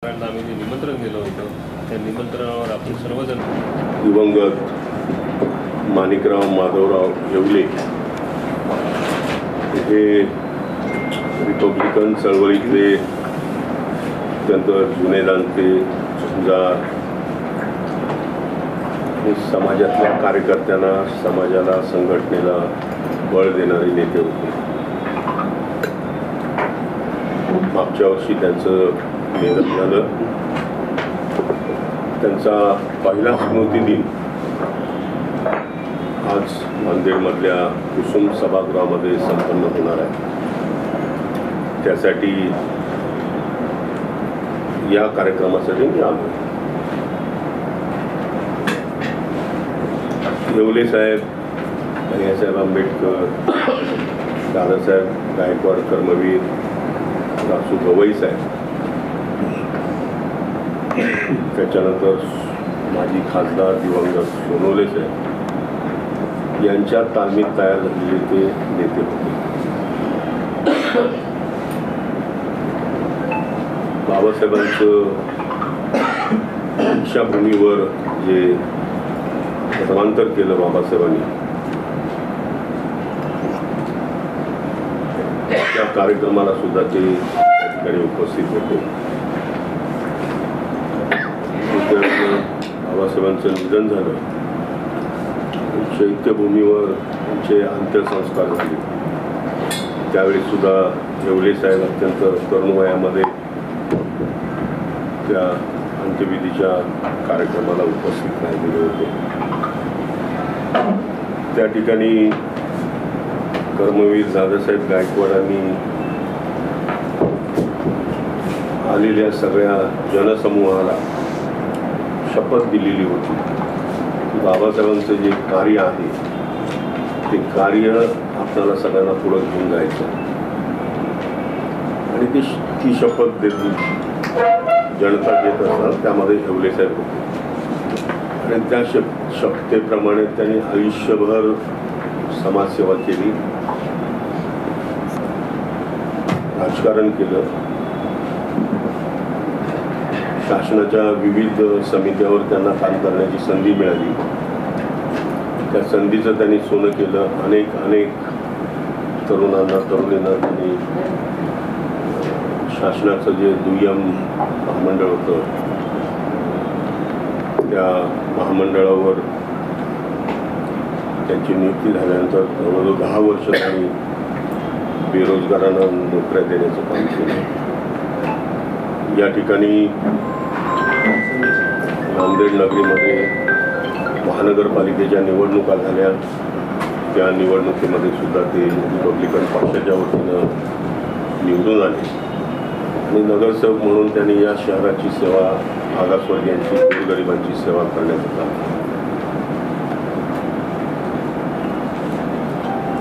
आम्ही जे निमंत्रण दिलं होतं त्या निमंत्रणावर आपण सर्वजण दिवंगत माणिकराव माधवराव येवले हे रिपब्लिकन चळवळीतले अत्यंत जुने जाणते झुंजार आणि समाजातल्या कार्यकर्त्यांना समाजाला संघटनेला बळ देणारे नेते होते. मागच्या वर्षी त्यांचं निधन झालं. त्यांचा पहिला स्मृती दिन आज नांदेडमधल्या कुसुम सभागृहामध्ये संपन्न होणार आहे. त्यासाठी या कार्यक्रमासाठी मी आलो. येवले साहेब, भैयासाहेब आंबेडकर, दादासाहेब गायकवाड कर्मवीर, रासू गवई साहेब, त्याच्यानंतर माजी खासदार दिवंगत सोनवणे साहेब यांच्या तालमीत तयार झालेले ते नेते होते. बाबासाहेबांचं दीक्षाभूमीवर जे धर्मांतर केलं बाबासाहेबांनी, त्या कार्यक्रमाला सुद्धा ते त्या ठिकाणी उपस्थित होते. बाबासाहेबांचं निधन झालं. चैत्यभूमीवर त्यांचे अंत्यसंस्कार झाले. त्यावेळी सुद्धा येवले साहेब अत्यंत तरुण वयामध्ये त्या अंत्यविधीच्या कार्यक्रमाला उपस्थित राहिलेले होते. त्या ठिकाणी कर्मवीर दादासाहेब गायकवाडांनी आलेल्या सगळ्या जनसमूहाला शपथ दिलेली होती की बाबासाहेबांचं जे कार्य आहे ते कार्य आपल्याला सगळ्यांना पुढे घेऊन जायचं. आणि ती शपथ देत जनता देत असतात त्यामध्ये येवले साहेब होते. आणि त्या शपथेप्रमाणे त्यांनी आयुष्यभर समाजसेवा केली, राजकारण केलं. शासनाच्या विविध समित्यावर त्यांना काम करण्याची संधी मिळाली. त्या संधीचं त्यांनी सोनं केलं. अनेक तरुणांना तरुणींना त्यांनी शासनाचं जे दुय्यम महामंडळ होतं त्या महामंडळावर त्यांची नियुक्ती झाल्यानंतर जवळजवळ 10 वर्ष त्यांनी बेरोजगारांना नोकऱ्या देण्याचं काम केलं. या ठिकाणी नांदेड नगरीमध्ये महानगरपालिकेच्या निवडणुका झाल्या. त्या निवडणुकीमध्ये सुद्धा ते रिपब्लिकन पक्षाच्या वतीनं निवडून आले आणि नगरसेवक म्हणून त्यांनी या शहराची सेवा, मागासवर्गीयांची, गोरगरिबांची सेवा करण्याचं काम केलं.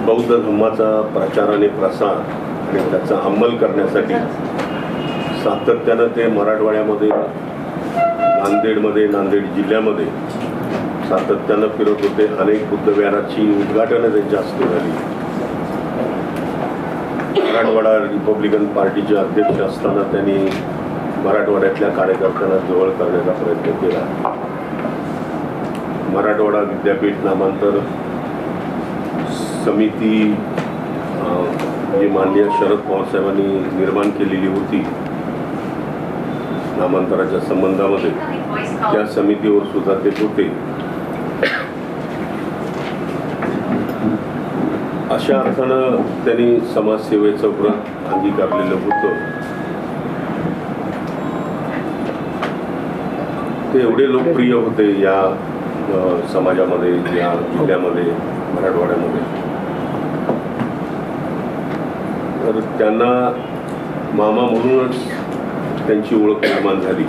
बौद्ध धर्माचा प्रचार आणि प्रसार आणि त्याचा अंमल करण्यासाठी सातत्यानं ते मराठवाड्यामध्ये, नांदेड जिल्ह्यामध्ये सातत्यानं फिरत होते. अनेक बुद्धविहाराची उद्घाटनं त्यांच्या हस्ते झाली. मराठवाडा रिपब्लिकन पार्टीचे अध्यक्ष असताना त्यांनी मराठवाड्यातल्या कार्यकर्त्यांना जवळ करण्याचा प्रयत्न केला. मराठवाडा विद्यापीठ नामांतर समिती जी माननीय शरद पवार साहेबांनी निर्माण केलेली होती नामांतराच्या संबंधामध्ये, त्या समितीवर सुद्धा ते होते. अशा अर्थानं त्यांनी समाजसेवेचं व्रत अंगीकारलेलं होतं. ते एवढे लोकप्रिय होते या समाजामध्ये, या जिल्ह्यामध्ये, मराठवाड्यामध्ये. तर त्यांना मामा म्हणूनच त्यांची ओळख निर्माण झाली.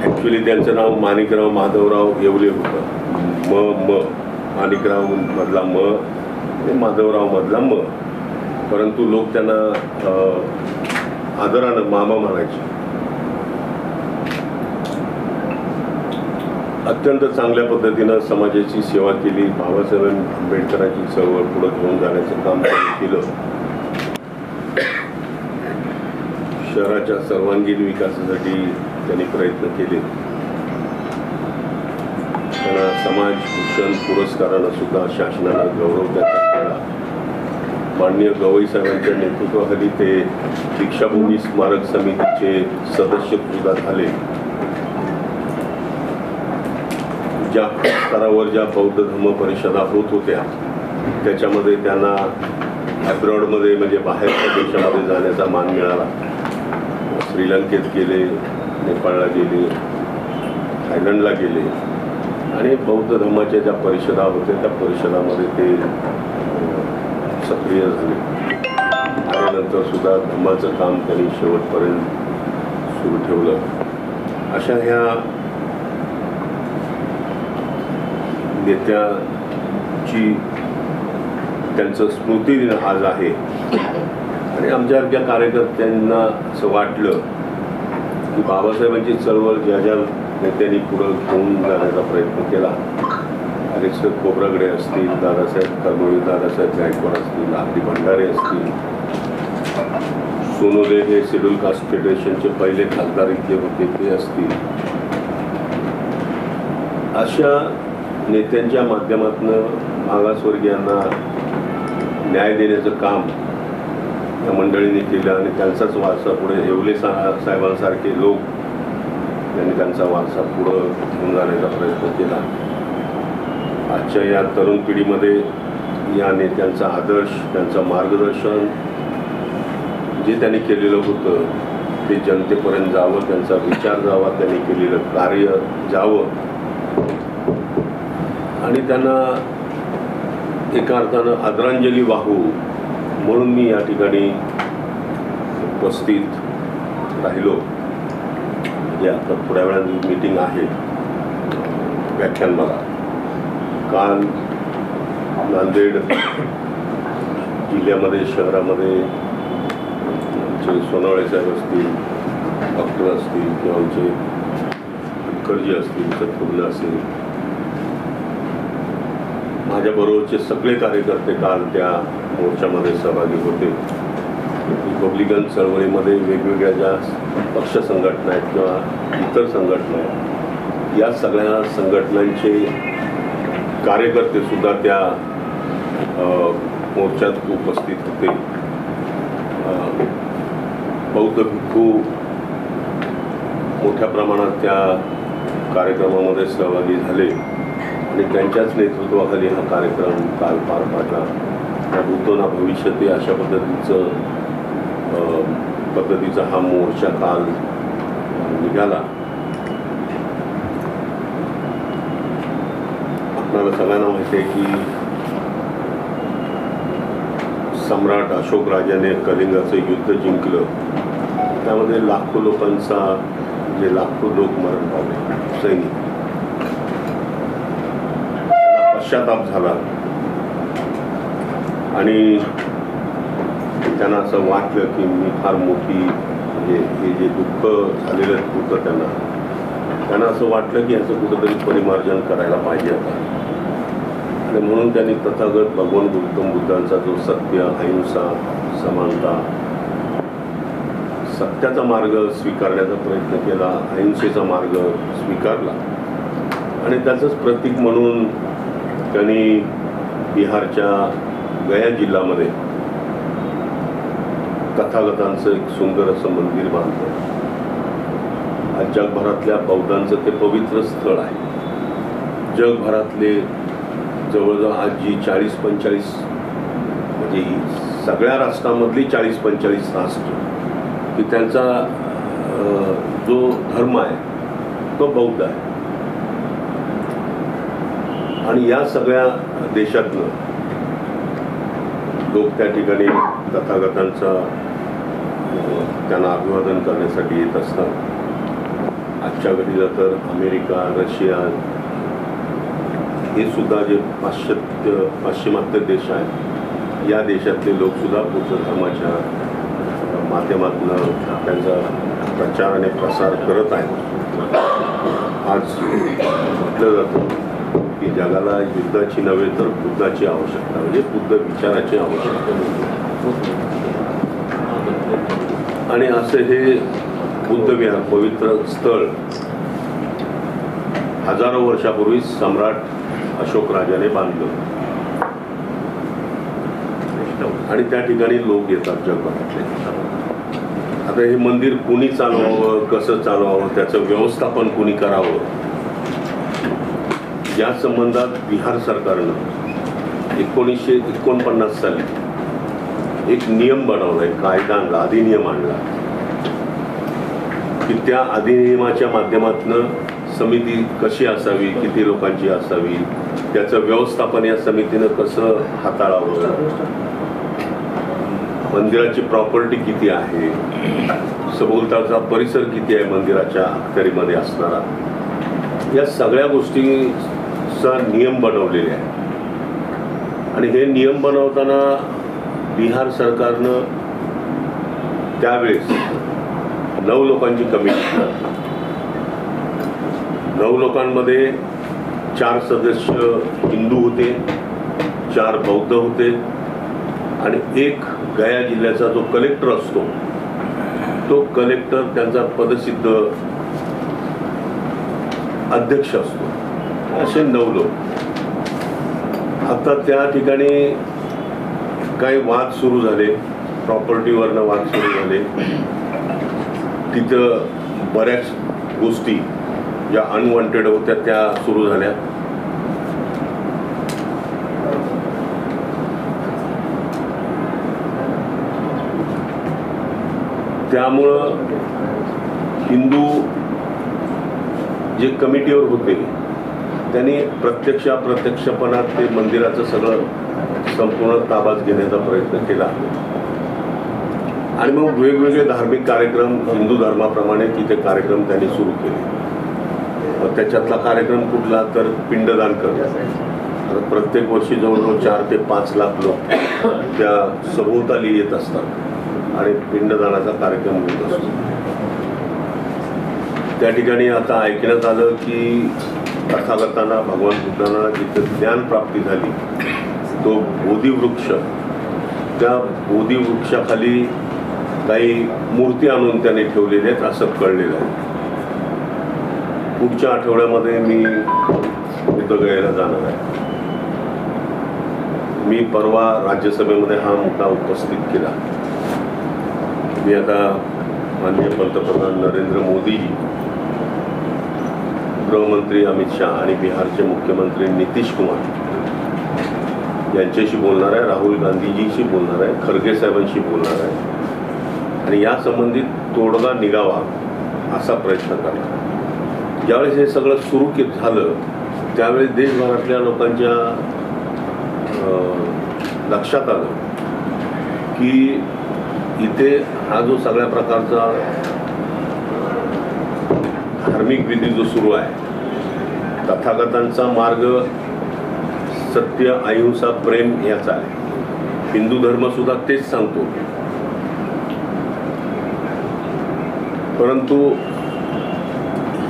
ॲक्च्युली त्यांचं नाव माणिकराव माधवराव येवले होतं. माणिकराव मधला आणि माधवराव मधला परंतु लोक त्यांना आदरानं मामा म्हणायचे. अत्यंत चांगल्या पद्धतीनं समाजाची सेवा केली. बाबासाहेब आंबेडकरांची चळवळ पुढे घेऊन जाण्याचं काम केलं. शहराच्या सर्वांगीण विकासासाठी त्यांनी प्रयत्न केले. त्यांना समाजभूषण पुरस्कारानं सुद्धा शासनानं गौरव त्याचा केला. माननीय गवई साहेबांच्या नेतृत्वाखाली ते दीक्षाभूमी स्मारक समितीचे सदस्य सुद्धा झाले. ज्या स्तरावर ज्या बौद्ध धर्म परिषदा होत होत्या त्याच्यामध्ये त्यांना अब्रॉडमध्ये म्हणजे बाहेरच्या देशामध्ये जाण्याचा मान मिळाला. श्रीलंकेत गेले, नेपाळला गेले, थायलंडला गेले आणि बौद्ध धर्माच्या ज्या परिषदा होत्या त्या परिषदामध्ये ते सक्रिय झाले. त्यानंतर सुद्धा धर्माचं काम त्यांनी शेवटपर्यंत सुरू ठेवलं. अशा ह्या नेत्याची त्यांचं स्मृतिदिन आज आहे आणि आमच्यासारख्या कार्यकर्त्यांना असं वाटलं की बाबासाहेबांची चळवळ ज्या ज्या नेत्यांनी पुढं घेऊन जाण्याचा प्रयत्न केला, हरीश्वर खोब्रागडे असतील, दादासाहेब कर्मवीर दादासाहेब गायकवाड असतील, आरती भंडारे असतील, सोनोदे हे शेड्यूल कास्ट फेडरेशनचे पहिले खासदार इथले होते ते असतील, अशा नेत्यांच्या माध्यमातून मागासवर्गीयांना न्याय देण्याचं काम या मंडळींनी केलं आणि त्यांचाच वारसा पुढे येवले साहेबांसारखे लोक त्यांनी त्यांचा वारसा पुढं घेऊन जाण्याचा प्रयत्न केला. आजच्या या तरुण पिढीमध्ये या नेत्यांचा आदर्श, त्यांचं मार्गदर्शन जे त्यांनी केलेलं होतं ते जनतेपर्यंत जावं, त्यांचा विचार जावा, त्यांनी केलेलं कार्य जावं आणि त्यांना एका अर्थानं आदरांजली वाहू म्हणून मी या ठिकाणी उपस्थित राहिलो. म्हणजे आता थोड्या वेळात मीटिंग आहे, व्याख्यानमाला. काल नांदेड जिल्ह्यामध्ये शहरामध्ये आमचे सोनवणे साहेब असतील, डॉक्टर असतील किंवा आमचे मुखर्जी असतील, सत्पुर्ण असेल, माझ्याबरोबरचे सगळे कार्यकर्ते काल त्या मोर्चामध्ये सहभागी होते. रिपब्लिकन चळवळीमध्ये वेगवेगळ्या ज्या पक्ष संघटना आहेत किंवा इतर संघटना आहेत या सगळ्या संघटनांचे कार्यकर्ते सुद्धा त्या मोर्चात उपस्थित होते. बौद्ध भिक्खू मोठ्या प्रमाणात त्या कार्यक्रमामध्ये सहभागी झाले आणि त्यांच्याच नेतृत्वाखाली हा कार्यक्रम काल पार पाडला. भूतो ना भविष्यते अशा पद्धतीचा हा मोर्चा काल निघाला. आपल्याला सगळ्यांना माहिती आहे की सम्राट अशोक राजाने कलिंगाचं युद्ध जिंकलं, त्यामध्ये लाखो लोकांचा म्हणजे लाखो लोक मरण पावले, सैनिक. पश्चाताप झाला आणि त्यांना असं वाटलं की मी फार मोठी म्हणजे हे जे दुःख झालेलं होतं त्यांना असं वाटलं की याचं कुठंतरी परिमार्जन करायला पाहिजे आता. आणि म्हणून त्यांनी तथागत भगवान गौतम बुद्धांचा जो सत्य, अहिंसा, समानता, सत्याचा मार्ग स्वीकारण्याचा प्रयत्न केला, अहिंसेचा मार्ग स्वीकारला आणि त्याचंच प्रतीक म्हणून त्यांनी बिहारच्या गया जिल्ह्यामध्ये तथागतांचं एक सुंदर असं मंदिर बांधलं. आज जगभरातल्या बौद्धांचं ते पवित्र स्थळ आहे. जगभरातले जवळजवळ आज जी 40-45 म्हणजे सगळ्या राष्ट्रामधली 40-45 राष्ट्र की त्यांचा जो धर्म आहे तो बौद्ध आहे आणि या सगळ्या देशातनं लोक त्या ठिकाणी तथागतांचा त्यांना अभिवादन करण्यासाठी येत असतात. आजच्या घडीला तर अमेरिका, रशिया हे सुद्धा जे पाश्चिमात्य देश आहेत या देशातले लोकसुद्धा बौद्ध धर्माच्या माध्यमातून त्यांचा प्रचार आणि प्रसार करत आहेत. आज म्हटलं जातं की जगाला युद्धाची नव्हे तर बुद्धाची आवश्यकता म्हणजे बुद्ध विचाराची आवश्यकता. आणि असं हे बुद्धविहार पवित्र स्थळ हजारो वर्षापूर्वी सम्राट अशोक राजाने बांधलं आणि त्या ठिकाणी लोक येतात जगभरातले. आता हे मंदिर कुणी चालवावं, कसं चालवावं, त्याचं व्यवस्थापन कुणी करावं, या संबंधात बिहार सरकारनं 1949 साली एक नियम बनवलाय, कायदा आणला, अधिनियम आणला की त्या अधिनियमाच्या माध्यमातून समिती कशी असावी, किती लोकांची असावी, त्याचं व्यवस्थापन या समितीनं कसं हाताळावं, मंदिराची प्रॉपर्टी किती आहे, सभोवतालचा परिसर किती आहे मंदिराच्या अखत्यारीमध्ये असणारा, या सगळ्या गोष्टीचा नियम बनवलेले आहे. आणि हे नियम बनवताना बिहार सरकारनं त्यावेळेस 9 लोकांची कमिटी, 9 लोकांमध्ये 4 सदस्य हिंदू होते, 4 बौद्ध होते आणि एक गया जिल्ह्याचा जो कलेक्टर असतो तो कलेक्टर त्यांचा पदसिद्ध अध्यक्ष असतो. असे 9 लोक. आता त्या ठिकाणी काही वाद सुरू झाले, प्रॉपर्टीवरनं वाद सुरू झाले. तिथं बऱ्याच गोष्टी ज्या अनवॉन्टेड होत्या त्या सुरू झाल्या. त्यामुळं हिंदू जे कमिटीवर होते त्यांनी अप्रत्यक्षपणात ते मंदिराचं सगळं संपूर्ण ताब्यात घेण्याचा प्रयत्न केला आणि मग वेगवेगळे धार्मिक कार्यक्रम हिंदू धर्माप्रमाणे तिथे कार्यक्रम त्यांनी सुरू केले. त्याच्यातला कार्यक्रम कुठला तर पिंडदान करणे. प्रत्येक वर्षी जवळजवळ 4 ते 5 लाख लोक त्या सभोवताली येत असतात आणि पिंडदानाचा कार्यक्रम होत असतो. त्या ठिकाणी आता ऐकण्यात आलं की तथागतांना, भगवान बुद्धांना जिथं ज्ञान प्राप्ती झाली तो बोधिवृक्ष, त्या बोधिवृक्षाखाली काही मूर्ती आणून त्याने ठेवलेल्या आहेत असं कळलेलं आहे. पुढच्या आठवड्यामध्ये मी बुद्धगयाला जाणार आहे. मी परवा राज्यसभेमध्ये हा मुद्दा उपस्थित केला. मी आता माननीय पंतप्रधान नरेंद्र मोदीजी, गृहमंत्री अमित शाह आणि बिहारचे मुख्यमंत्री नितीश कुमार यांच्याशी बोलणार आहे, राहुल गांधीजीशी बोलणार आहे, खरगे साहेबांशी बोलणार आहे आणि या संबंधित तोडगा निघावा असा प्रयत्न करणार आहे. ज्यावेळेस हे सगळं सुरू झालं त्यावेळेस देशभरातल्या लोकांच्या लक्षात आलं की इथे हा जो सगळ्या प्रकारचा धार्मिक विधी जो सुरू आहे, तथागतांचा मार्ग सत्य, अहिंसा, प्रेम याचा आहे. हिंदू धर्म सुद्धा तेच सांगतो. परंतु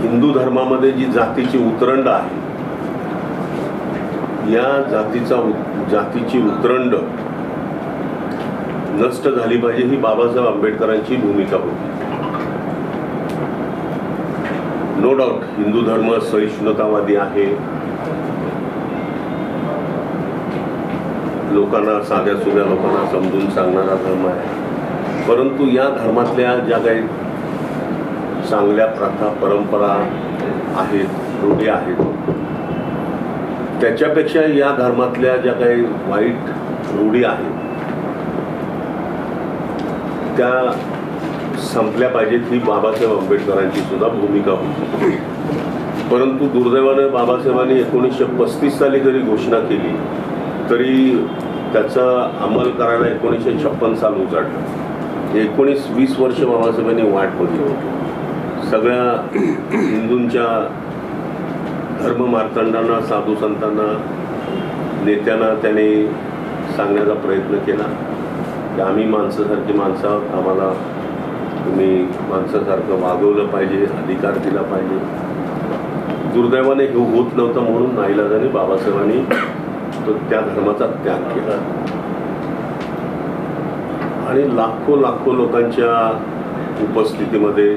हिंदू धर्मामध्ये जी जातीची उतरंड आहे, या जातीची उतरंड नष्ट झाली पाहिजे ही बाबासाहेब आंबेडकरांची भूमिका होती. नो डाऊट हिंदू धर्म सहिष्णुतावादी आहे, लोकांना, साध्या सुध्या लोकांना समजून सांगणारा धर्म आहे. परंतु या धर्मातल्या ज्या काही चांगल्या प्रथा, परंपरा आहेत, रूढी आहेत, त्याच्यापेक्षा या धर्मातल्या ज्या काही वाईट रूढी आहेत त्या संपल्या पाहिजेत ही बाबासाहेब आंबेडकरांची सुद्धा भूमिका होती. परंतु दुर्दैवानं बाबासाहेबांनी 1935 साली जरी घोषणा केली तरी त्याचा अंमल करायला 1956 साल उजाडलं. 19-20 वर्ष बाबासाहेबांनी वाट बघितली. सगळ्या हिंदूंच्या धर्ममार्तंडांना, साधू संतांना, नेत्यांना त्याने सांगण्याचा प्रयत्न केला की आम्ही माणसासारखी माणसं आहोत, आम्हाला तुम्ही माणसासारखं वागवलं पाहिजे, अधिकार दिला पाहिजे. दुर्दैवाने हे होत नव्हतं म्हणून नाईलाजाने बाबासाहेबांनी तो त्या धर्माचा त्याग केला आणि लाखो लोकांच्या उपस्थितीमध्ये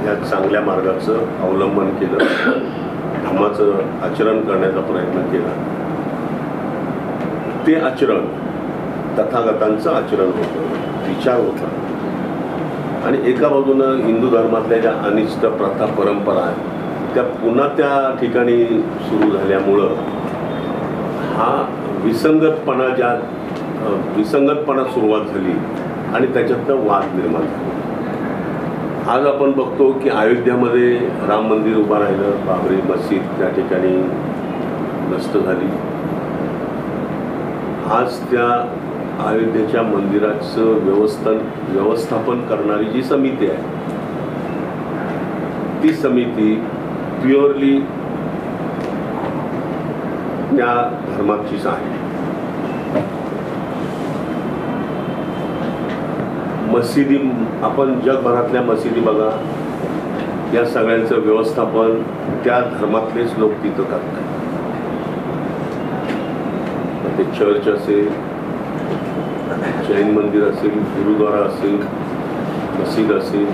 या चांगल्या मार्गाचं अवलंबन केलं, धम्माचं आचरण करण्याचा प्रयत्न केला. ते आचरण तथागतांचं आचरण होतं, विचार होता. आणि एका बाजूनं हिंदू धर्मातल्या ज्या अनिष्ट प्रथा परंपरा आहेत त्या पुन्हा त्या ठिकाणी सुरू झाल्यामुळं हा विसंगतपणा सुरुवात झाली आणि त्याच्यातनं वाद निर्माण झाला. आज आपण बघतो की अयोध्यामध्ये राम मंदिर उभं राहिलं, बाबरी मस्जिद त्या ठिकाणी नष्ट झाली. आज त्या अयोध्येच्या मंदिराचं व्यवस्थापन करणारी जी समिती आहे ती समिती प्युअरली त्या धर्माचीच आहे. मशिदी, आपण जगभरातल्या मशिदी बघा, या सगळ्यांचं व्यवस्थापन त्या धर्मातलेच लोक तिथं करतात. ते चर्च असेल, जैन मंदिर असेल, गुरुद्वारा असेल, मशीद असेल,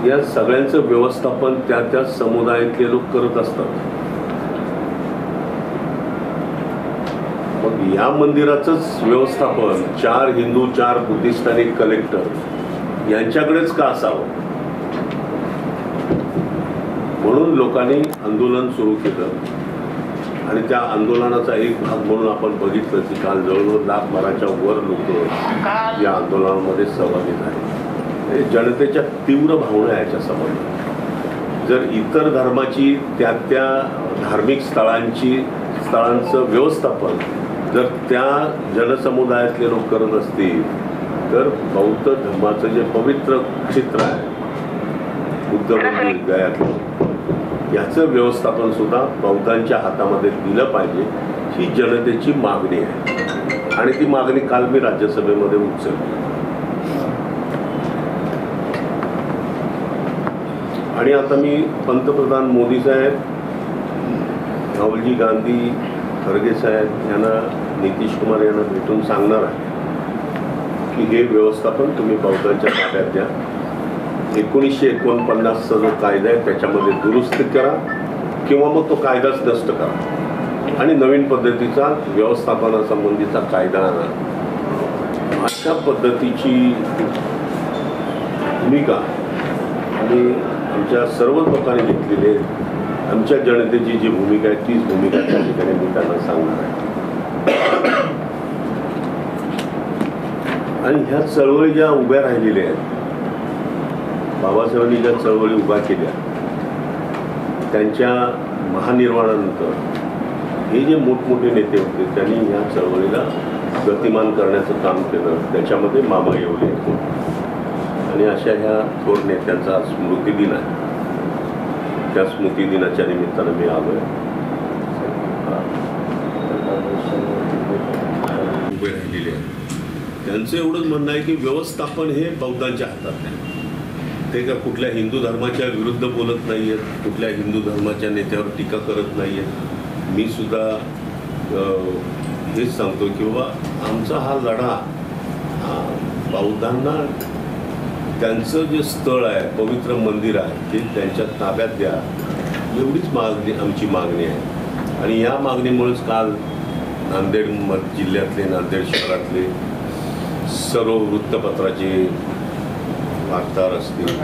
या सगळ्यांचं व्यवस्थापन त्या त्या समुदायातले लोक करत असतात. मग या मंदिराचंच व्यवस्थापन 4 हिंदू 4 बुद्धिस्ट आणि कलेक्टर यांच्याकडेच का असावं? म्हणून लोकांनी आंदोलन सुरू केलं आणि त्या आंदोलनाचा एक भाग म्हणून आपण बघितलं की काल जवळजवळ 1,00,000 वर लोक या आंदोलनामध्ये सहभागी झाले. जनतेच्या तीव्र भावना याच्या समोर. जर इतर धर्माची त्या त्या धार्मिक स्थळांचं व्यवस्थापन जर त्या जनसमुदायातले लोक करत असतील तर बौद्ध धर्माचं जे पवित्र क्षेत्र आहे बुद्ध मंदिर गयातलं, याचं व्यवस्थापन सुद्धा बौद्धांच्या हातामध्ये दिलं पाहिजे, ही जनतेची मागणी आहे. आणि ती मागणी काल मी राज्यसभेमध्ये उचलली. आणि आता मी पंतप्रधान मोदी साहेब, राहुलजी गांधी, खरगे साहेब यांना, नितीश कुमार यांना भेटून सांगणार आहे की हे व्यवस्थापन तुम्ही बौद्धांच्या ताब्यात द्या. 1949चा जो कायदा आहे त्याच्यामध्ये दुरुस्ती करा किंवा मग तो कायदाच नष्ट करा आणि नवीन पद्धतीचा व्यवस्थापनासंबंधीचा कायदा आणा. अशा पद्धतीची भूमिका आणि आमच्या सर्वच लोकांनी घेतलेली आहे. आमच्या जनतेची जी भूमिका आहे तीच भूमिका त्या ठिकाणी मी त्यांना सांगणार आहे. आणि ह्या चळवळी ज्या उभ्या राहिलेल्या आहेत, बाबासाहेबांनी ज्या चळवळी उभ्या केल्या त्यांच्या महानिर्वाणानंतर हे जे मोठमोठे नेते होते त्यांनी ह्या चळवळीला गतिमान करण्याचं काम केलं. त्याच्यामध्ये मामा येवले आणि अशा ह्या थोर नेत्यांचा स्मृतिदिन आहे. त्या स्मृतिदिनाच्या निमित्तानं मी आलोय. उभे राहिलेले आहेत. त्यांचं एवढंच म्हणणं आहे की व्यवस्थापन हे बौद्धांच्या हातात आहे. ते का कुठल्या हिंदू धर्माच्या विरुद्ध बोलत नाही आहेत, कुठल्या हिंदू धर्माच्या नेत्यावर टीका करत नाही आहेत. मी सुद्धा हेच सांगतो की बाबा आमचा हा लढा बौद्धांना त्यांचं जे स्थळ आहे, पवित्र मंदिर आहे, ते त्यांच्या ताब्यात द्या, एवढीच आमची मागणी आहे. आणि या मागणीमुळेच काल नांदेड जिल्ह्यातले, नांदेड शहरातले सर्व वृत्तपत्राचे वार्ताहर असतील,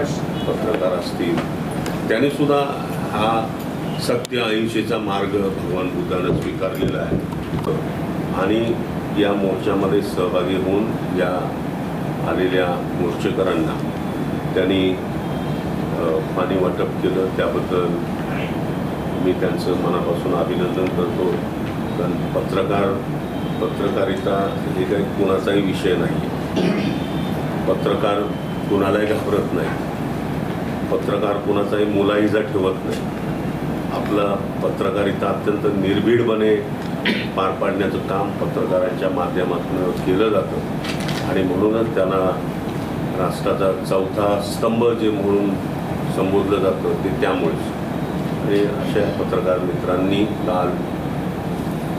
पत्रकार असतील, त्यांनी सुद्धा हा सत्य अहिंसेचा मार्ग भगवान बुद्धानं स्वीकारलेला आहे. आणि या मोर्चामध्ये सहभागी होऊन या आलेल्या मोर्चेकरांना त्यांनी पाणी वाटप केलं. त्याबद्दल मी त्यांचं मनापासून अभिनंदन करतो. कारण पत्रकारिता हे काही कुणाचाही विषय नाही. पत्रकार कुणालाही घाबरत नाही, पत्रकार कुणाचाही मुलाहिजा ठेवत नाही. आपला पत्रकारिता अत्यंत निर्भीडपणे पार पाडण्याचं काम पत्रकारांच्या माध्यमातून केलं जातं आणि म्हणूनच त्यांना राष्ट्राचा चौथा स्तंभ जे म्हणून संबोधलं जातं ते त्यामुळेच. आणि अशा पत्रकार मित्रांनी काल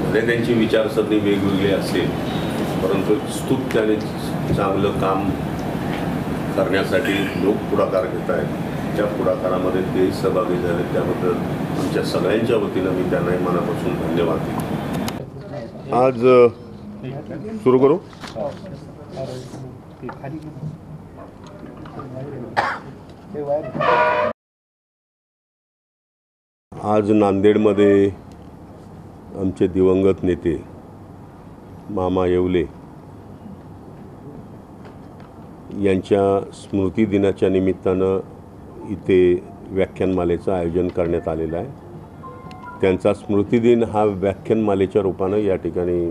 भले त्यांची विचारसरणी वेगवेगळी असेल परंतु स्तुत्याने चांगलं काम करण्यासाठी लोक पुढाकार घेत आहेत, त्या पुढाकारामध्ये ते सहभागी झाले त्याबद्दल आमच्या सगळ्यांच्या वतीनं मी त्यांनाही मनापासून धन्यवाद देतो. आज सुरू करू. आज नांदेडमध्ये आमचे दिवंगत नेते मामा येवले यांच्या स्मृती दिनाच्या निमित्तानं इथे व्याख्यानमालेचं आयोजन करण्यात आलेलं आहे. त्यांचा स्मृतिदिन हा व्याख्यानमालेच्या रूपानं या ठिकाणी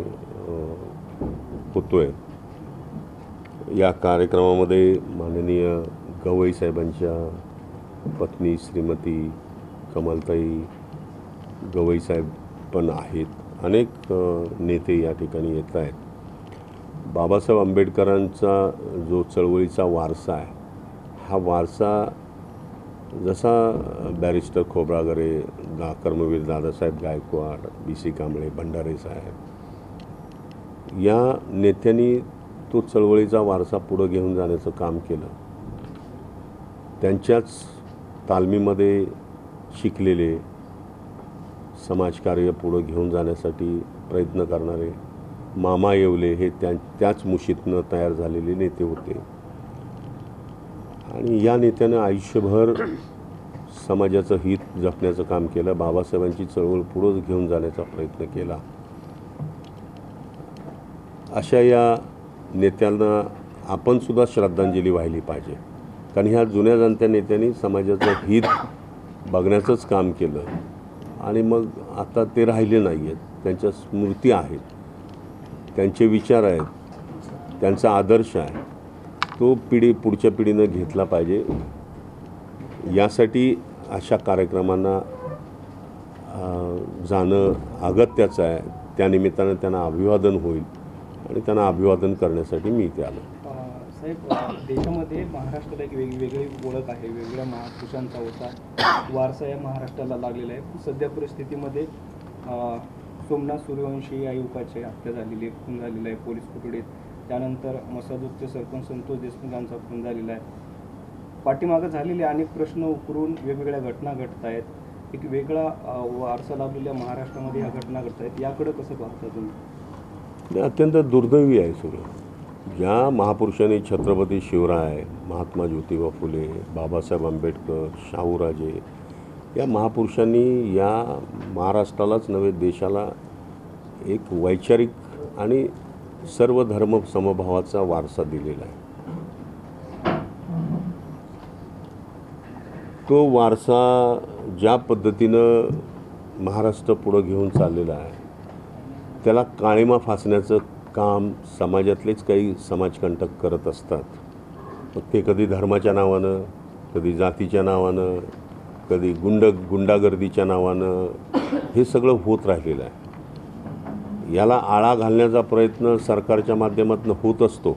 होतो आहे. या कार्यक्रमामध्ये माननीय गवई साहेबांच्या पत्नी श्रीमती कमलताई गवई साहेब पण आहेत. अनेक नेते या ठिकाणी येत आहेत. बाबासाहेब आंबेडकरांचा जो चळवळीचा वारसा आहे, हा वारसा जसा बॅरिस्टर खोब्रागडे, कर्मवीर दादासाहेब गायकवाड, BC कांबळे, भंडारे साहेब या नेत्यांनी तो चळवळीचा वारसा पुढं घेऊन जाण्याचं काम केलं. त्यांच्याच तालमीमध्ये शिकलेले, समाजकार्य पुढं घेऊन जाण्यासाठी प्रयत्न करणारे मामा येवले हे त्याच मुशीतनं तयार झालेले नेते होते. आणि या नेत्यानं आयुष्यभर समाजाचं हित जपण्याचं काम केलं. बाबासाहेबांची चळवळ पुढं घेऊन जाण्याचा प्रयत्न केला. अशा या नेत्यांना आपण सुद्धा श्रद्धांजली वाहिली पाहिजे. कारण ह्या जुन्या जाणत्या नेत्यांनी समाजाचं हित बघण्याचंच काम केलं आणि मग आता ते राहिले नाही आहेत. त्यांच्या स्मृती आहेत, त्यांचे विचार आहेत, त्यांचा आदर्श आहे, तो पुढच्या पिढीनं घेतला पाहिजे. यासाठी अशा कार्यक्रमांना जाणं अगत्याचं आहे. त्यानिमित्तानं त्यांना अभिवादन होईल आणि त्यांना अभिवादन करण्यासाठी मी इथे आलो. साहेब, देशामध्ये महाराष्ट्राला एक वेगवेगळी ओळख आहे, वेगवेगळ्या महापुरुषांचा होता वारसा या महाराष्ट्राला लागलेला आहे. सध्या परिस्थितीमध्ये सोमनाथ सूर्यवंशी या युवकाची हत्या झालेली आहे, खून झालेला आहे पोलीस कोठडीत. त्यानंतर मसाजोगचे सरपंच संतोष देशमुख यांचा खून झालेला आहे. पाठीमागं झालेले अनेक प्रश्न उकरून वेगवेगळ्या घटना घडत आहेत. एक वेगळा वारसा लाभलेल्या महाराष्ट्रामध्ये ह्या घटना घडत आहेत. याकडे कसं पाहता तुम्ही? अत्यंत दुर्दैवी आहे सगळं. ज्या महापुरुषांनी छत्रपती शिवराय, महात्मा ज्योतिबा फुले, बाबासाहेब आंबेडकर, शाहूराजे या महापुरुषांनी या महाराष्ट्रालाच नव्हे देशाला एक वैचारिक आणि सर्व धर्म समभावाचा वारसा दिलेला आहे. तो वारसा ज्या पद्धतीनं महाराष्ट्र पुढं घेऊन चाललेला आहे त्याला काळिमा फासण्याचं काम समाजातलेच काही समाजकंटक करत असतात. मग ते कधी धर्माच्या नावानं, कधी जातीच्या नावानं, कधी गुंडागर्दीच्या नावानं हे सगळं होत राहिलेलं आहे. याला आळा घालण्याचा प्रयत्न सरकारच्या माध्यमातून होत असतो,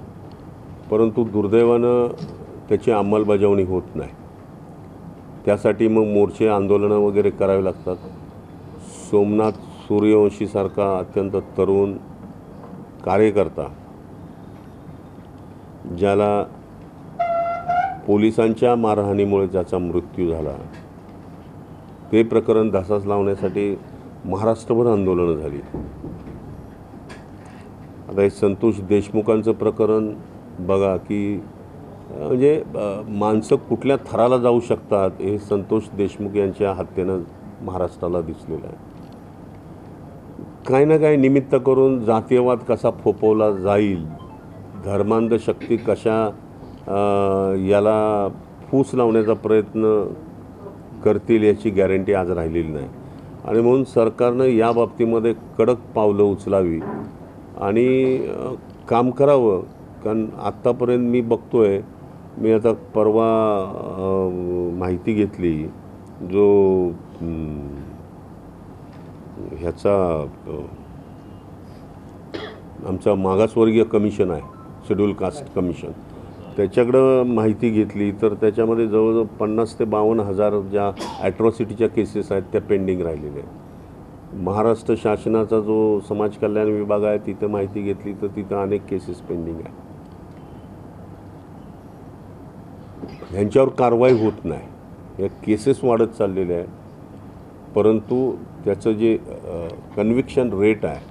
परंतु दुर्दैवानं त्याची अंमलबजावणी होत नाही. त्यासाठी मग मोर्चे, आंदोलनं वगैरे करावी लागतात. सोमनाथ सूर्यवंशीसारखा अत्यंत तरुण कार्यकर्ता, ज्याला पोलिसांच्या मारहाणीमुळे ज्याचा मृत्यू झाला, ते प्रकरण धसास लावण्यासाठी महाराष्ट्रभर आंदोलनं झाली. आता हे संतोष देशमुखांचं प्रकरण बघा की म्हणजे माणसं कुठल्या थराला जाऊ शकतात हे संतोष देशमुख यांच्या हत्येनं महाराष्ट्राला दिसलेलं आहे. काही ना काही निमित्त करून जातीयवाद कसा फोपवला जाईल, धर्मांध शक्ती कशा याला फूस लावण्याचा प्रयत्न करतील याची गॅरंटी आज राहिलेली नाही. आणि म्हणून सरकारनं या बाबतीमध्ये कडक पावलं उचलावी आणि काम करावं. कारण आत्तापर्यंत मी बघतोय, मी आता परवा माहिती घेतली, जो ह्याचा आमचा मागासवर्गीय कमिशन आहे, शेड्यूल कास्ट कमिशन, त्याच्याकडं माहिती घेतली तर त्याच्यामध्ये जवळजवळ 50,000 ते 52,000 ज्या ॲट्रॉसिटीच्या केसेस आहेत त्या पेंडिंग राहिलेल्या आहेत. महाराष्ट्र शासनाचा जो समाज कल्याण विभाग आहे तिथं माहिती घेतली तर तिथं अनेक केसेस पेंडिंग आहे. ह्यांच्यावर कारवाई होत नाही, या केसेस वाढत चाललेल्या आहे. परंतु त्याचं जे कन्व्हिक्शन रेट आहे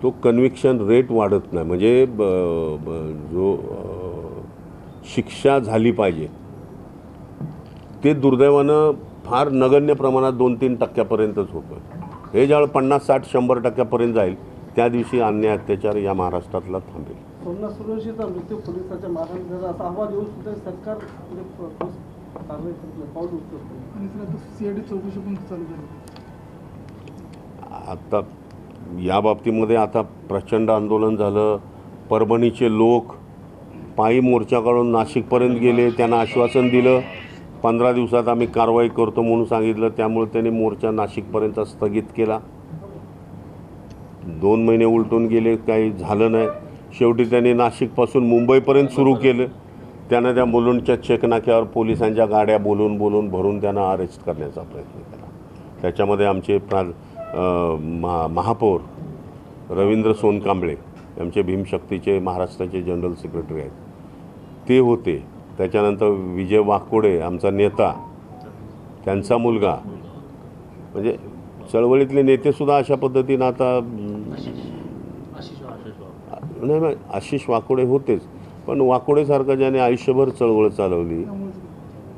तो कन्व्हिक्शन रेट वाढत नाही. म्हणजे जो शिक्षा झाली पाहिजे ते दुर्दैवानं फार नगण्य प्रमाणात 2-3% होतं. हे ज्यावेळेस 50-60-100% जाईल त्या दिवशी अन्याय अत्याचार या महाराष्ट्रातला थांबेल. सोमनाथ सूर्यवंशीचा मृत्यू पोलिसांच्या मारहाण झाला असा अहवाल येऊन सुद्धा सरकार कारवाई करत नाही, पाऊल उचलत नाही. आणि आता सीआयडी चौकशी पण चालू झाली. आता या बाबतीमध्ये आता प्रचंड आंदोलन झालं. परभणीचे लोक पायी मोर्चा काढून नाशिकपर्यंत गेले. त्यांना आश्वासन दिलं 15 दिवसात आम्ही कारवाई करतो म्हणून सांगितलं. त्यामुळे त्यांनी मोर्चा नाशिकपर्यंत स्थगित केला. 2 महिने उलटून गेले, काही झालं नाही. शेवटी त्यांनी नाशिकपासून मुंबईपर्यंत सुरू केलं. त्यानं त्या मुलुंडच्या चेकनाक्यावर पोलिसांच्या गाड्या बोलून भरून त्यांना अरेस्ट करण्याचा प्रयत्न केला. त्याच्यामध्ये आमचे महापौर रवींद्र सोनकांबळे, आमचे भीमशक्तीचे महाराष्ट्राचे जनरल सेक्रेटरी आहेत, ते होते. त्याच्यानंतर विजय वाकोडे आमचा नेता, त्यांचा मुलगा, म्हणजे चळवळीतले नेतेसुद्धा अशा पद्धतीनं आता नाही आशिष वाकोडे होतेच. पण वाकोडेसारखं ज्याने आयुष्यभर चळवळ चालवली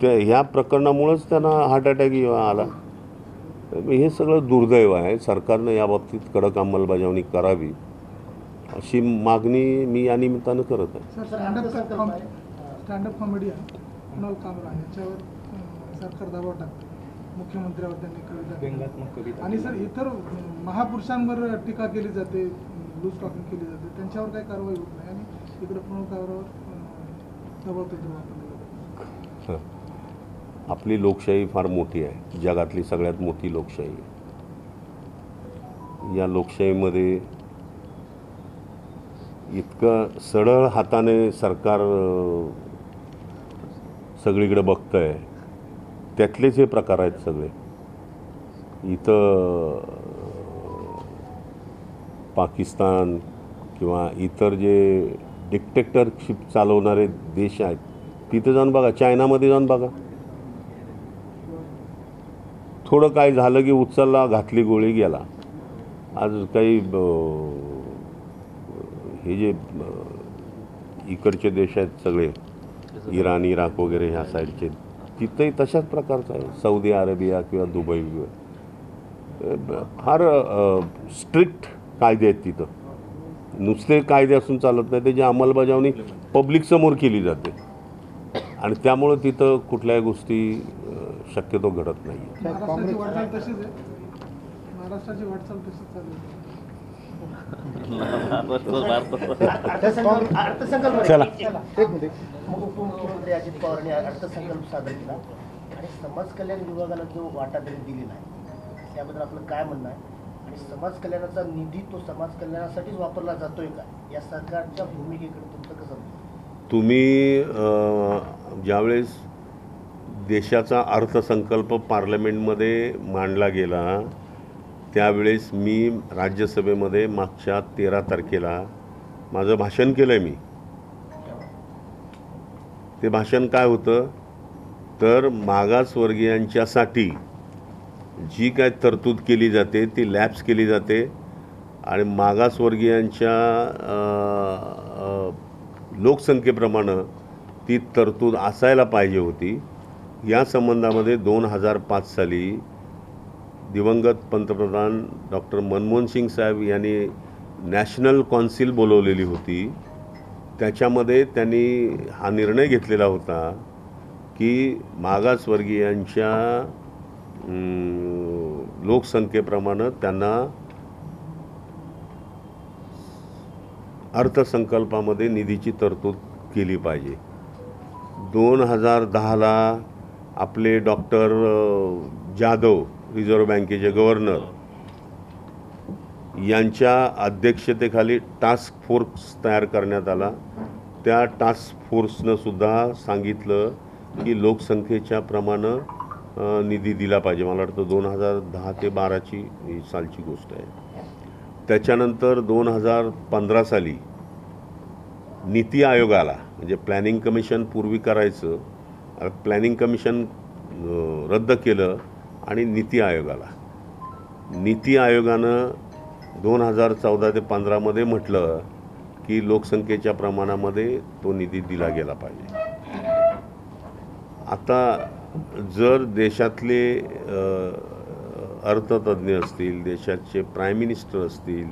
त्या ह्या प्रकरणामुळंच त्यांना हार्ट अटॅक आला. हे सगळं दुर्दैव आहे. सरकारनं याबाबतीत कडक अंमलबजावणी करावी अशी मागणी मी या निमित्तानं करत आहे. स्टँडअप कॉमेडी कुणाल कामरा याच्यावर सरकार दबाव टाकते. मुख्यमंत्र्यावर त्यांनी कविता आणि सर इतर महापुरुषांवर टीका केली जाते, लूज टॉकिंग केली जाते, त्यांच्यावर काही कारवाई होत नाही आणि इकडे कुणाल कामरावर दबाव तंत्र वापरले जाते. आपली लोकशाही फार मोठी आहे, जगातली सगळ्यात मोठी लोकशाही आहे. या लोकशाहीमध्ये इतकं सरळ हाताने सरकार सगळीकडे बघतंय, त्यातलेच हे प्रकार आहेत सगळे. इथं पाकिस्तान किंवा इतर जे डिक्टेटरशिप चालवणारे देश आहेत तिथं जाऊन बघा, चायनामध्ये जाऊन बघा. थोडं काय झालं की उचलला, घातली गोळी, गेला. आज काही हे जे इकडचे देश आहेत सगळे, इराण, इराक वगैरे ह्या साईडचे, तिथंही तशाच प्रकारचं आहे. सौदी अरेबिया किंवा दुबई फार स्ट्रिक्ट कायदे आहेत तिथं. नुसते कायदे असून चालत नाही, त्याची अंमलबजावणी पब्लिकसमोर केली जाते आणि त्यामुळं तिथं कुठल्याही गोष्टी शक्यतो घडत नाही. महाराष्ट्राची वाटचाल तशीच आहे. महाराष्ट्राची वाटचाल तशीच चालू आहे. चला. उपमुख्यमंत्री अजित पवारांनी अर्थसंकल्प सादर केला आणि समाज कल्याण विभागाला जो वाटा त्यांनी दिलेला आहे त्याबद्दल आपलं काय म्हणणं आहे आणि समाज कल्याणाचा निधी तो समाज कल्याणासाठीच वापरला जातोय का, या सरकारच्या भूमिकेकडे तुमचं कसं? तुम्ही ज्यावेळेस देशाचा अर्थसंकल्प पार्लमेंटमध्ये मांडला गेला त्यावेळेस मी राज्यसभेमध्ये मागच्या 13 तारखेला माझं भाषण केलं आहे. मी ते भाषण काय होतं तर मागासवर्गीयांच्यासाठी जी काय तरतूद केली जाते ती लॅप्स केली जाते आणि मागासवर्गीयांच्या लोकसंख्येप्रमाणे ती तरतूद असायला पाहिजे होती. या संबंधामध्ये 2005 साली दिवंगत पंतप्रधान डॉक्टर मनमोहन सिंग साहेब यांनी नॅशनल कौन्सिल बोलवलेली होती. त्याच्यामध्ये त्यांनी हा निर्णय घेतलेला होता की मागासवर्गीयांच्या लोकसंख्येप्रमाणे त्यांना अर्थसंकल्पामध्ये निधीची तरतूद केली पाहिजे. 2010ला आपले डॉक्टर जाधव रिझर्व्ह बँकेचे गव्हर्नर यांच्या अध्यक्षतेखाली टास्क फोर्स तयार करण्यात आला. त्या टास्क फोर्सनं सुद्धा सांगितलं की लोकसंख्येच्या प्रमाणे निधी दिला पाहिजे. मला वाटतं 2010 ते 12 सालची गोष्ट आहे. त्याच्यानंतर 2015 साली नीती आयोगाला, म्हणजे प्लॅनिंग कमिशन पूर्वी करायचं, प्लॅनिंग कमिशन रद्द केलं आणि नीती आयोगानं 2014 ते 15 म्हटलं की लोकसंख्येच्या प्रमाणामध्ये तो निधी दिला गेला पाहिजे. आता जर देशातले अर्थतज्ञ असतील, देशाचे प्राईम मिनिस्टर असतील,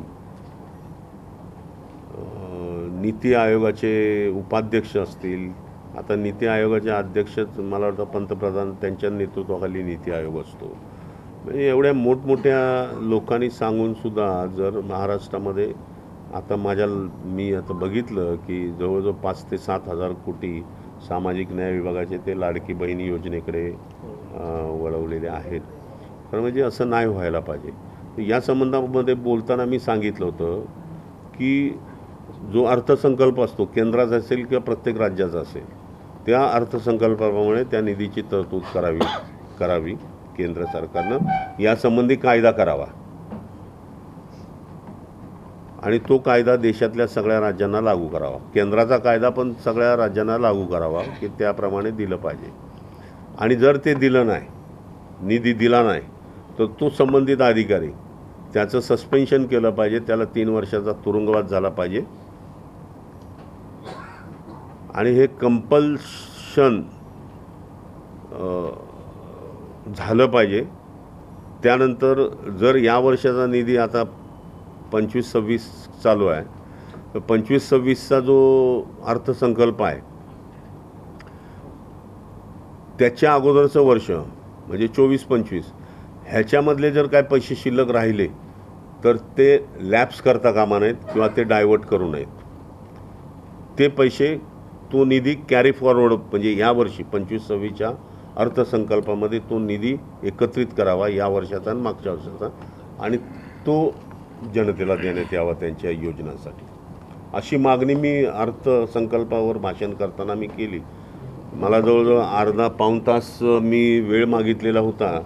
नीती आयोगाचे उपाध्यक्ष असतील, आता नीती आयोगाचे अध्यक्ष मला वाटतं पंतप्रधान त्यांच्या नेतृत्वाखाली नीती आयोग असतो. म्हणजे एवढ्या मोठमोठ्या लोकांनी सांगूनसुद्धा जर महाराष्ट्रामध्ये आता मी आता बघितलं की जवळजवळ 5 ते 7 हजार कोटी सामाजिक न्याय विभागाचे ते लाडकी बहिणी योजनेकडे वळवलेले आहेत. तर म्हणजे असं नाही व्हायला पाहिजे. या संबंधामध्ये बोलताना मी सांगितलं होतं की जो अर्थसंकल्प असतो, केंद्राचा असेल किंवा प्रत्येक राज्याचा असेल, त्या अर्थसंकल्पाप्रमाणे त्या निधीची तरतूद करावी केंद्र सरकारनं. यासंबंधी कायदा करावा आणि तो कायदा देशातल्या सगळ्या राज्यांना लागू करावा. केंद्राचा कायदा पण सगळ्या राज्यांना लागू करावा की त्याप्रमाणे दिलं पाहिजे. आणि जर ते दिलं नाही, निधी दिला नाही, तर तो संबंधित अधिकारी त्याचं सस्पेन्शन केलं पाहिजे, त्याला 3 वर्षाचा तुरुंगवास झाला पाहिजे. आणि हे कंपल्शन झालं पाहिजे. त्यानंतर जर या वर्षाचा निधी आता 25-26 चालू आहे, तर 25-26चा जो अर्थसंकल्प आहे त्याच्या अगोदरचं वर्ष म्हणजे 24-25 ह्याच्यामधले जर काय पैसे शिल्लक राहिले तर ते लॅप्स करता कामा नयेत किंवा ते डायव्हर्ट करू नयेत. ते पैसे, तो निधी कॅरी फॉरवर्ड म्हणजे यावर्षी 25-26च्या अर्थसंकल्पामध्ये तो निधी एकत्रित करावा या वर्षाचा आणि मागच्या वर्षाचा, आणि तो जनतेला देण्यात यावा त्यांच्या योजनांसाठी. अशी मागणी मी अर्थसंकल्पावर भाषण करताना मी केली. मला जवळजवळ अर्धा-पाऊण तास मी वेळ मागितलेला होता.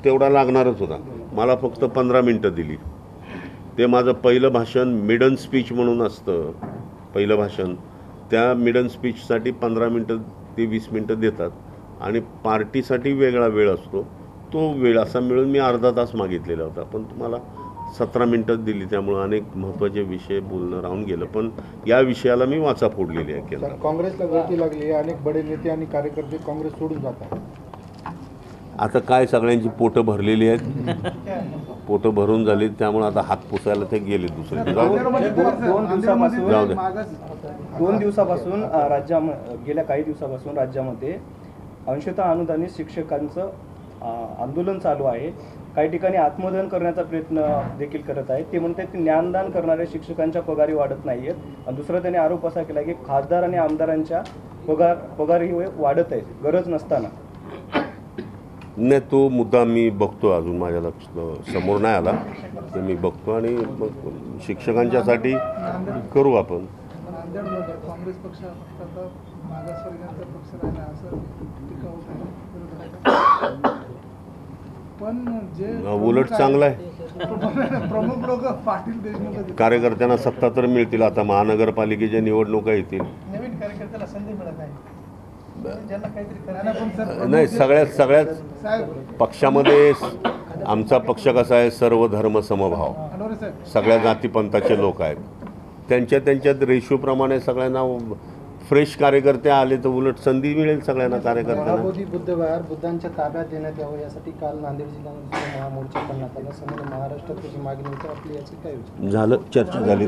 तेवढा लागणारच होता. मला फक्त 15 मिनटं दिली. ते माझं पहिलं भाषण मिडन स्पीच म्हणून असतं, पहिलं भाषण. त्या मिडन स्पीचसाठी 15 मिनटं ते 20 मिनटं देतात आणि पार्टीसाठी वेगळा वेळ असतो. तो वेळ असा मिळून मी अर्धा तास मागितलेला होता, पण तुम्हाला 17 मिनटं दिली. त्यामुळे अनेक महत्त्वाचे विषय बोलणं राहून गेलं. पण या विषयाला मी वाचा फोडलेली आहे केंद्रात. काँग्रेसला गळती लागली, अनेक बडे नेते आणि कार्यकर्ते काँग्रेस सोडून जातात. आता काय सगळ्यांची पोटं भरलेली आहेत, पोटं भरून झाली, त्यामुळे आता हात पुसायला ते गेले दुसरे. गेल्या काही दिवसापासून राज्यामध्ये अंशतः अनुदानित शिक्षकांचं आंदोलन चालू आहे. काही ठिकाणी आत्मदहन करण्याचा प्रयत्न देखील करत आहेत. ते म्हणतात की ज्ञानदान करणाऱ्या शिक्षकांच्या पगारी वाढत नाहीयेत. आणि दुसरा त्यांनी आरोप असा केला की खासदार आणि आमदारांच्या पगारही वाढत आहेत गरज नसताना. नाही, तो मुद्दा मी बघतो, अजून माझ्या समोर नाही आला, तर मी बघतो आणि मग शिक्षकांच्यासाठी करू आपण. काँग्रेस पक्ष मागासवर्गीयांचा पक्ष राहिला असं टीका होत आहे. पण जे उलट चांगलं आहे. प्रमुख लोक पाटील देशमुख कार्यकर्त्यांना सत्ता तर मिळतील. आता महानगरपालिकेच्या निवडणुका येतील. नवीन कार्यकर्त्याला संधी मिळत आहे. नाही, सगळ्याच पक्षामध्ये आमचा पक्ष कसा आहे, सर्व धर्म समभाव, सगळ्या जातीपंथाचे लोक आहेत. त्यांच्यात रेशोप्रमाणे सगळ्यांना फ्रेश कार्यकर्ते आले तर उलट संधी मिळेल सगळ्यांना कार्यकर्त्यांना. बुद्धविहार बुद्धांच्या ताब्यात देण्यात यावं यासाठी काल नांदेड जिल्ह्यामध्ये महामोर्चा करण्यात आला. समोर महाराष्ट्रात त्याची मागणी होती. आपली याची काय झालं, चर्चा झाली.